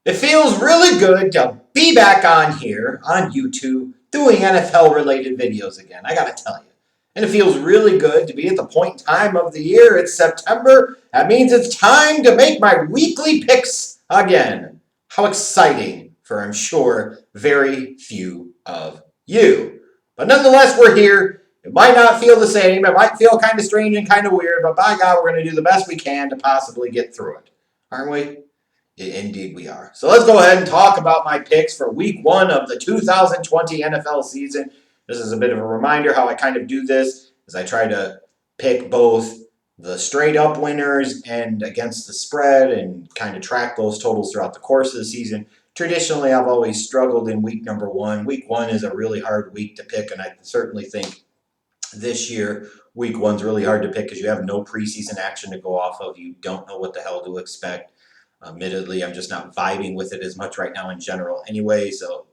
It feels really good to be back on here on YouTube doing NFL related videos again, I gotta tell you. And it feels really good to be at the point in time of the year. It's September. That means it's time to make my weekly picks again. How exciting for, I'm sure, very few of you. But nonetheless, we're here. It might not feel the same. It might feel kind of strange and kind of weird, but by God, we're going to do the best we can to possibly get through it. Aren't we? Indeed, we are. So let's go ahead and talk about my picks for week one of the 2020 NFL season. This is a bit of a reminder how I kind of do this, as I try to pick both the straight up winners and against the spread and kind of track those totals throughout the course of the season. Traditionally, I've always struggled in week number one. Week one is a really hard week to pick, and I certainly think this year, week one's really hard to pick because you have no preseason action to go off of. You don't know what the hell to expect. Admittedly, I'm just not vibing with it as much right now in general anyway, so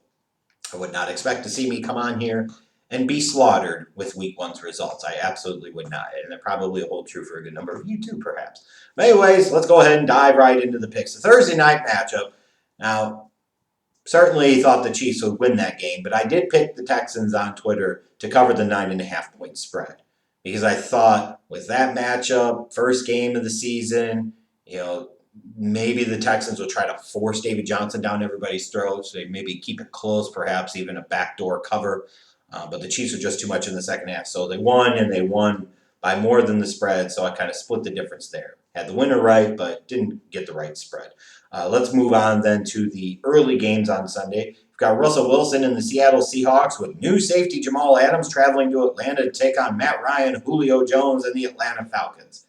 I would not expect to see me come on here and be slaughtered with week one's results. I absolutely would not, and that probably will hold true for a good number of you too, perhaps. But anyways, let's go ahead and dive right into the picks. The Thursday night matchup. Now, certainly thought the Chiefs would win that game, but I did pick the Texans on Twitter to cover the 9.5-point spread because I thought with that matchup, first game of the season, maybe the Texans will try to force David Johnson down everybody's throats. They maybe keep it close, perhaps even a backdoor cover. But the Chiefs were just too much in the second half. So they won, and they won by more than the spread. So I kind of split the difference there. Had the winner right, but didn't get the right spread. Let's move on then to the early games on Sunday. We've got Russell Wilson and the Seattle Seahawks with new safety Jamal Adams traveling to Atlanta to take on Matt Ryan, Julio Jones, and the Atlanta Falcons.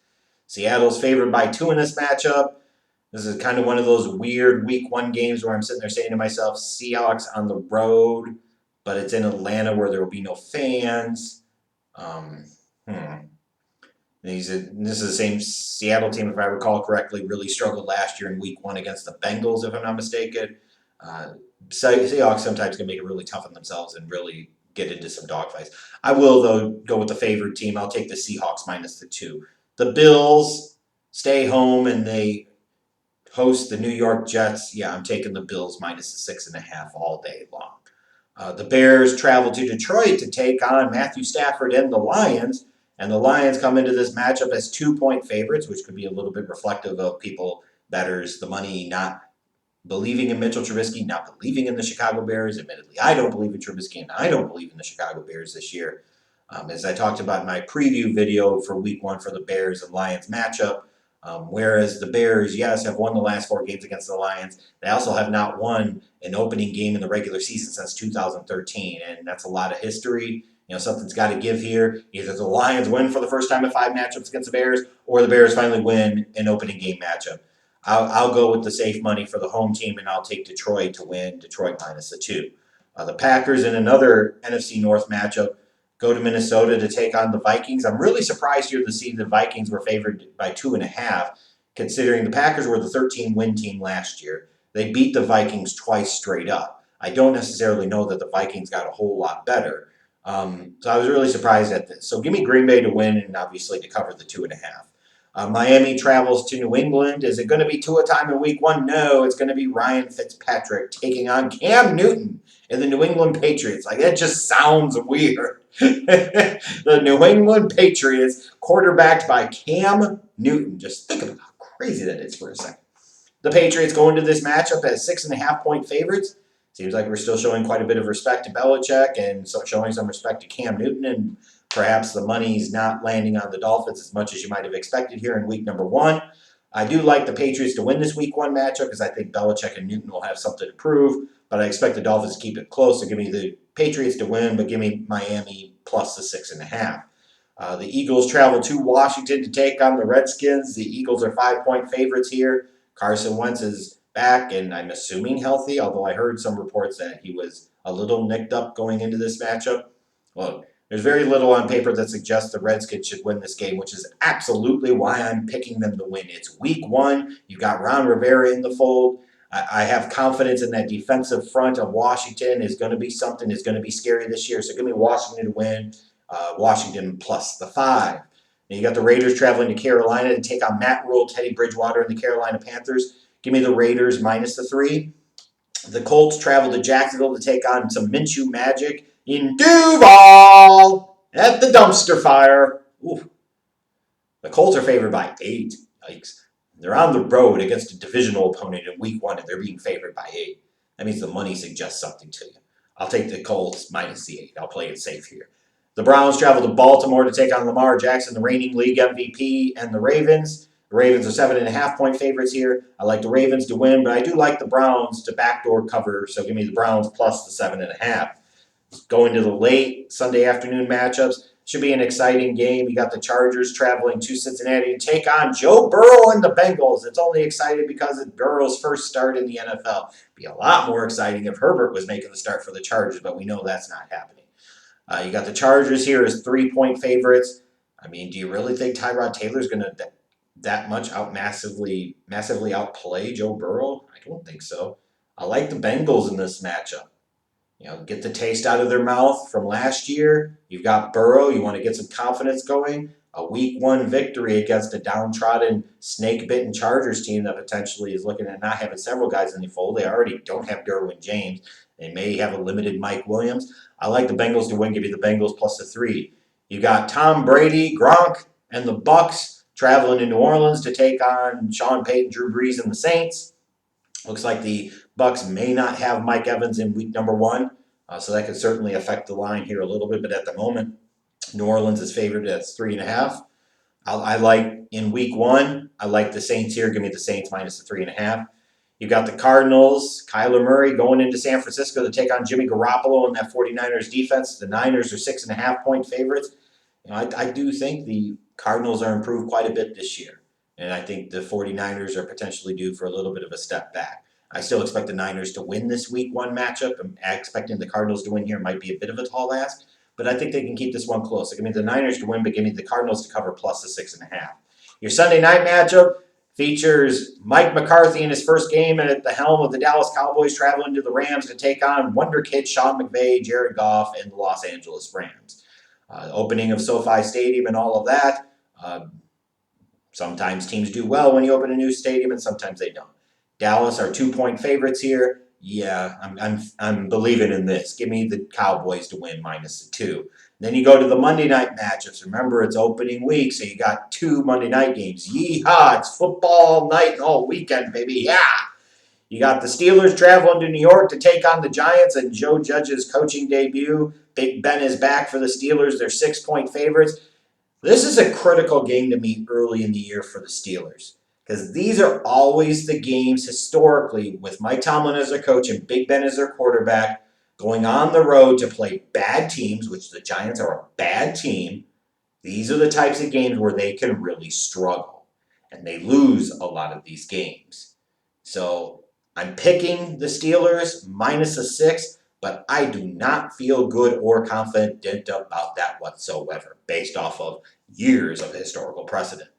Seattle's favored by 2 in this matchup. This is kind of one of those weird week one games where I'm sitting there saying to myself, Seahawks on the road, but it's in Atlanta where there will be no fans. This is the same Seattle team, if I recall correctly, really struggled last year in week one against the Bengals, if I'm not mistaken. Seahawks sometimes can make it really tough on themselves and really get into some dogfights. I will, though, go with the favored team. I'll take the Seahawks minus the 2. The Bills stay home and they host the New York Jets. Yeah, I'm taking the Bills minus the 6.5 all day long. The Bears travel to Detroit to take on Matthew Stafford and the Lions. And the Lions come into this matchup as 2-point favorites, which could be a little bit reflective of people, bettors, the money not believing in Mitchell Trubisky, not believing in the Chicago Bears. Admittedly, I don't believe in Trubisky, and I don't believe in the Chicago Bears this year. As I talked about in my preview video for week one for the Bears and Lions matchup, whereas the Bears, yes, have won the last 4 games against the Lions, they also have not won an opening game in the regular season since 2013, and that's a lot of history. Something's got to give here. Either the Lions win for the first time in 5 matchups against the Bears, or the Bears finally win an opening game matchup. I'll go with the safe money for the home team, and I'll take Detroit to win, Detroit minus the 2. The Packers in another NFC North matchup go to Minnesota to take on the Vikings. I'm really surprised here to see the Vikings were favored by 2.5, considering the Packers were the 13-win team last year. They beat the Vikings twice straight up. I don't necessarily know that the Vikings got a whole lot better. So I was really surprised at this. So give me Green Bay to win and obviously to cover the 2.5. Miami travels to New England. Is it going to be Tua time in week one? No, it's going to be Ryan Fitzpatrick taking on Cam Newton and the New England Patriots. That just sounds weird. The New England Patriots, quarterbacked by Cam Newton. Just think about how crazy that is for a second. The Patriots go into this matchup as 6.5-point favorites. Seems like we're still showing quite a bit of respect to Belichick and showing some respect to Cam Newton, and perhaps the money's not landing on the Dolphins as much as you might have expected here in week number one. I do like the Patriots to win this week one matchup because I think Belichick and Newton will have something to prove, but I expect the Dolphins to keep it close. So give me the Patriots to win, but give me Miami plus the 6.5. The Eagles travel to Washington to take on the Redskins. The Eagles are 5-point favorites here. Carson Wentz is back, and I'm assuming healthy, although I heard some reports that he was a little nicked up going into this matchup. Well, there's very little on paper that suggests the Redskins should win this game, which is absolutely why I'm picking them to win. It's week one. You've got Ron Rivera in the fold. I have confidence in that defensive front of Washington is going to be something, is going to be scary this year. So give me Washington to win. Washington plus the 5. And you got the Raiders traveling to Carolina to take on Matt Rule, Teddy Bridgewater, and the Carolina Panthers. Give me the Raiders minus the 3. The Colts travel to Jacksonville to take on some Minshew magic in Duval at the dumpster fire. Ooh. The Colts are favored by 8. Yikes. They're on the road against a divisional opponent in week 1, and they're being favored by 8. That means the money suggests something to you. I'll take the Colts minus the 8. I'll play it safe here. The Browns travel to Baltimore to take on Lamar Jackson, the reigning league MVP, and the Ravens. The Ravens are 7.5-point favorites here. I like the Ravens to win, but I do like the Browns to backdoor cover, so give me the Browns plus the 7.5. Going to the late Sunday afternoon matchups. Should be an exciting game. You got the Chargers traveling to Cincinnati to take on Joe Burrow and the Bengals. It's only exciting because it's Burrow's first start in the NFL. It'd be a lot more exciting if Herbert was making the start for the Chargers, but we know that's not happening. You got the Chargers here as 3-point favorites. I mean, do you really think Tyrod Taylor's going to that much massively outplay Joe Burrow? I don't think so. I like the Bengals in this matchup. You know, get the taste out of their mouth from last year. You've got Burrow. You want to get some confidence going. A week 1 victory against a downtrodden, snake-bitten Chargers team that potentially is looking at not having several guys in the fold. They already don't have Derwin James. They may have a limited Mike Williams. I like the Bengals to win. Give you the Bengals plus the 3. You got Tom Brady, Gronk, and the Bucs traveling to New Orleans to take on Sean Payton, Drew Brees, and the Saints. Looks like the Bucs may not have Mike Evans in week number 1, so that could certainly affect the line here a little bit. But at the moment, New Orleans is favored at 3.5. I like in week 1. I like the Saints here. Give me the Saints minus the 3.5. You got the Cardinals, Kyler Murray going into San Francisco to take on Jimmy Garoppolo and that 49ers defense. The Niners are 6.5-point favorites. You know, I do think the Cardinals are improved quite a bit this year. And I think the 49ers are potentially due for a little bit of a step back. I still expect the Niners to win this week 1 matchup. I'm expecting the Cardinals to win here. Might be a bit of a tall ask, but I think they can keep this one close. So give me the Niners to win, but give me the Cardinals to cover plus the 6.5. Your Sunday night matchup features Mike McCarthy in his first game and at the helm of the Dallas Cowboys traveling to the Rams to take on Wonder Kid Sean McVay, Jared Goff, and the Los Angeles Rams. Opening of SoFi Stadium and all of that. Sometimes teams do well when you open a new stadium, and sometimes they don't. Dallas are 2-point favorites here. Yeah, I'm believing in this. Give me the Cowboys to win minus the 2. Then you go to the Monday night matchups. Remember, it's opening week, so you got 2 Monday night games. Yeehaw! It's football night and all weekend, baby. Yeah! You got the Steelers traveling to New York to take on the Giants and Joe Judge's coaching debut. Big Ben is back for the Steelers. They're 6-point favorites. This is a critical game to me early in the year for the Steelers because these are always the games historically with Mike Tomlin as their coach and Big Ben as their quarterback going on the road to play bad teams, which the Giants are a bad team. These are the types of games where they can really struggle, and they lose a lot of these games. So I'm picking the Steelers minus a 6. But I do not feel good or confident about that whatsoever, based off of years of historical precedent.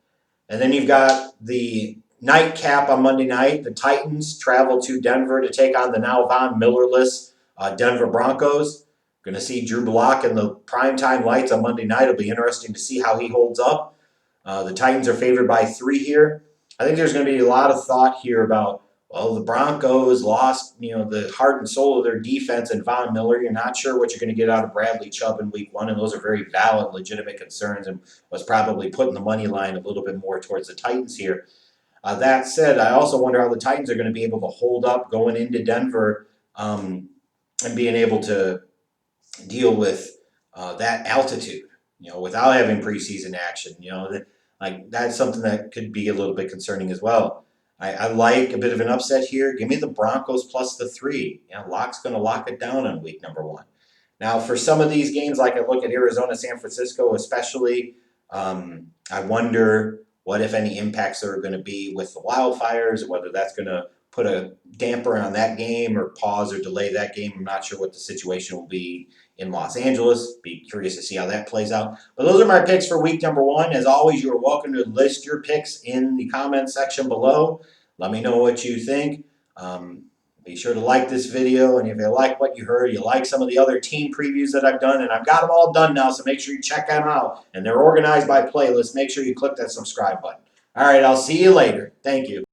And then you've got the nightcap on Monday night. The Titans travel to Denver to take on the now Von Miller-less Denver Broncos. Going to see Drew Block in the primetime lights on Monday night. It'll be interesting to see how he holds up. The Titans are favored by 3 here. I think there's going to be a lot of thought here about, well, the Broncos lost, the heart and soul of their defense and Von Miller. You're not sure what you're going to get out of Bradley Chubb in week 1, and those are very valid, legitimate concerns and was probably putting the money line a little bit more towards the Titans here. That said, I also wonder how the Titans are going to be able to hold up going into Denver and being able to deal with that altitude, without having preseason action. That's something that could be a little bit concerning as well. I like a bit of an upset here. Give me the Broncos plus the 3. Lock's going to lock it down on week number 1. Now, for some of these games, like I look at Arizona, San Francisco especially, I wonder what, if any, impacts there are going to be with the wildfires, whether that's going to put a damper on that game or pause or delay that game. I'm not sure what the situation will be in Los Angeles. Be curious to see how that plays out. But those are my picks for week number 1. As always, you are welcome to list your picks in the comments section below. Let me know what you think. Be sure to like this video, and if you like what you heard, you like some of the other team previews that I've done, and I've got them all done now, so make sure you check them out. And they're organized by playlist. Make sure you click that subscribe button. All right, I'll see you later. Thank you.